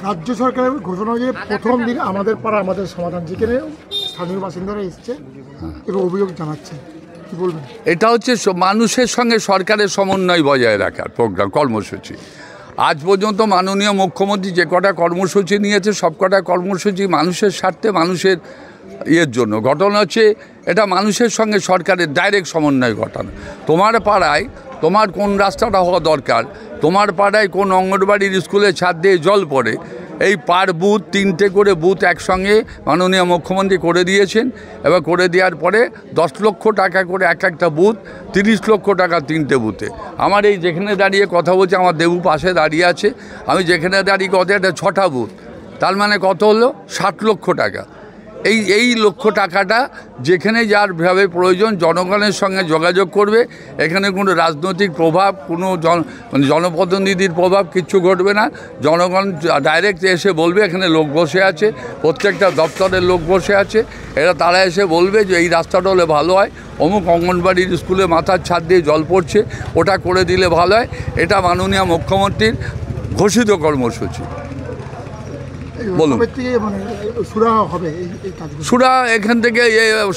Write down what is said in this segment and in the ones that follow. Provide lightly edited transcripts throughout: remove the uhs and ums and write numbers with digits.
রাজ্য সরকারের ঘোষণা যে প্রথম দিন আমাদের পাড়া আমাদের সমাধান, যেখানে স্থানীয় বাসিন্দারা এসছে এবং অভিযোগ জানাচ্ছে, কি বলবেন? এটা হচ্ছে মানুষের সঙ্গে সরকারের সমন্বয় বজায় রাখার প্রোগ্রাম, কর্মসূচি। আজ পর্যন্ত মাননীয় মুখ্যমন্ত্রী যে কটা কর্মসূচি নিয়েছে সব কটা কর্মসূচি মানুষের স্বার্থে, মানুষের ইয়ের জন্য। ঘটনা হচ্ছে এটা মানুষের সঙ্গে সরকারের ডাইরেক্ট সমন্বয় ঘটানো। তোমার পাড়ায় তোমার কোন রাস্তাটা হওয়া দরকার, তোমার পাড়ায় কোন অঙ্গনবাড়ির স্কুলে ছাদ দিয়ে জল পড়ে, এই পার বুথ 3টে করে বুথ একসঙ্গে মাননীয় মুখ্যমন্ত্রী করে দিয়েছেন। এবার করে দেওয়ার পরে 10 লক্ষ টাকা করে একটা বুথ, 30 লক্ষ টাকা 3টে বুথে। আমার এই যেখানে দাঁড়িয়ে কথা বলছে, আমার দেবু পাশে দাঁড়িয়ে আছে, আমি যেখানে দাঁড়িয়ে কথা, এটা 6টা বুথ, তার মানে কত হলো 60 লক্ষ টাকা। এই লক্ষ টাকাটা যেখানে যার ভাবে প্রয়োজন জনগণের সঙ্গে যোগাযোগ করবে। এখানে কোনো রাজনৈতিক প্রভাব, কোনো জনপ্রতিনিধির প্রভাব কিচ্ছু ঘটবে না। জনগণ ডাইরেক্ট এসে বলবে এখানে লোক বসে আছে, প্রত্যেকটা দপ্তরের লোক বসে আছে, তারা এসে বলবে যে এই রাস্তাটা হলে ভালো হয়, অমুক অঙ্গনবাড়ির স্কুলে মাথার ছাদ দিয়ে জল পড়ছে, ওটা করে দিলে ভালো হয়। এটা মাননীয় মুখ্যমন্ত্রীর ঘোষিত কর্মসূচি। বলুন, সুরা এখান থেকে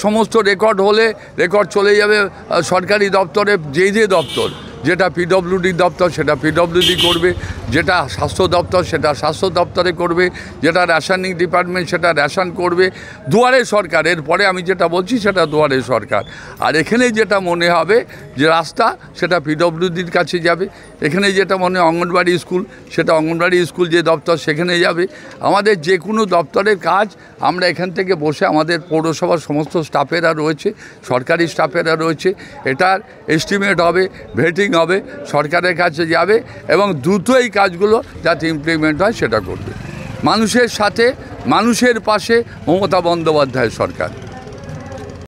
সমস্ত রেকর্ড হলে রেকর্ড চলে যাবে সরকারি দপ্তরে। যে দপ্তর, যেটা পিডব্লিউডি দপ্তর সেটা পিডব্লিউডি করবে, যেটা স্বাস্থ্য দপ্তর সেটা স্বাস্থ্য দপ্তরে করবে, যেটা রেশনিং ডিপার্টমেন্ট সেটা রেশন করবে। দুয়ারে সরকার, এরপরে আমি যেটা বলছি সেটা দুয়ারে সরকার। আর এখানে যেটা মনে হবে যে রাস্তা, সেটা পিডব্লিউডির কাছে যাবে। এখানে যেটা মনে হয় অঙ্গনবাড়ি স্কুল, সেটা অঙ্গনবাড়ি স্কুল যে দপ্তর সেখানে যাবে। আমাদের যে কোনো দপ্তরের কাজ আমরা এখান থেকে বসে, আমাদের পৌরসভার সমস্ত স্টাফেরা রয়েছে, সরকারি স্টাফেরা রয়েছে, এটার এস্টিমেট হবে, ভেটিং হবে, সরকারের কাছে যাবে এবং দ্রুত এই কাজগুলো যাতে ইমপ্লিমেন্ট হয় সেটা করবে। মানুষের সাথে, মানুষের পাশে মমতা বন্দ্যোপাধ্যায় সরকার।